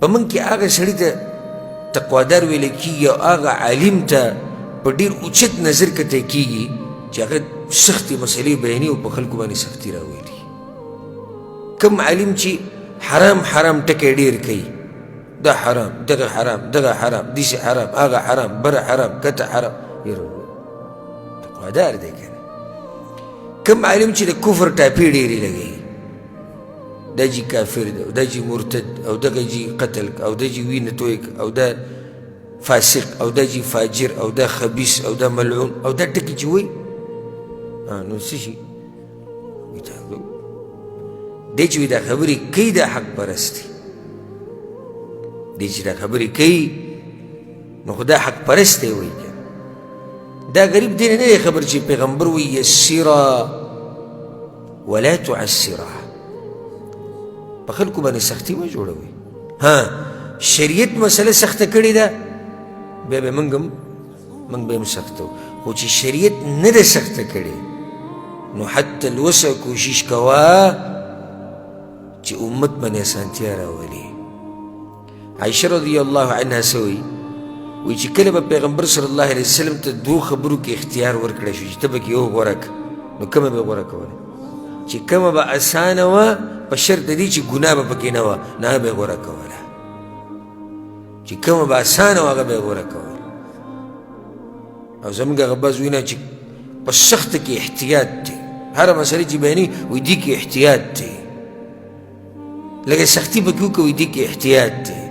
په موږ کې هغه سړي ته تقوادار ویلی کېږي او هغه عالم ته په ډېر اوچت نظر کتی کېږي چې هغه سختې مسلې بیاني او په خلکو باندې سختي راولي. کوم عالم چې حرام حرام ټکی ډېر کوي، دا حرام، دغه حرام، دغه حرام، داسې حرام، هغه حرام، بره حرام، کته حرام، تقوادار دی که نه. کوم عالم چې د کفر ټاپې ډېرې لګوي، دا جي کافر دی او دا جي مرتد او دغه جي قتل او دا جي وینه توی او دا فاسق او دا جي فاجر او دا خبیث او دا ملعون او دا ټکي چې وایي نو څه شي دی چې دا خبرې کوي دا حق پرست دی، دی چې دا خبرې کوي نو خو دا حق پرست دی وایي که دا غریب دی نه دی خبر چې پیغمبر وایي یسرا ولا تعسرا، په خلکو باندې سختي مه جوړوئ. شریعت مسله سخته کړې ده بیا به موږ به هم سختو، خو چې شریعت نه ده سخته کړې نو حتی الوسع کوشش کوه چې امت باندې اسانتیا راولي. عایشه رضی الله عنها څه وایي چې کله به پیغمبر صلی الله علیه وسلم ته دوه خبرو کې اختیار ورکړی شو چې ته به کې یو غوره کړه، نو کومه به یې غوره کوله؟ چې کومه به اسانه وه په شرط دی چې ګناه به پکې نه وه، نه هغه به یې غوره کوله. چې کومه به اسانه وه هغه به یې غوره کوله. او زموږ هغه بعض وینه چې په سخته کې احتیاط دی، هره مسلې چې بیانوي وایي دې کې احتیاط دی، لکه سختي پکې وکړه دې کې احتیاط دی.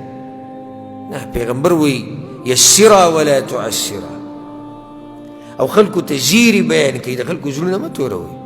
نه، پیغمبر وایي یسرا ولا تعسرا، او خلکو ته زیری بیان کوي، د خلکو زړونه مه توروئ.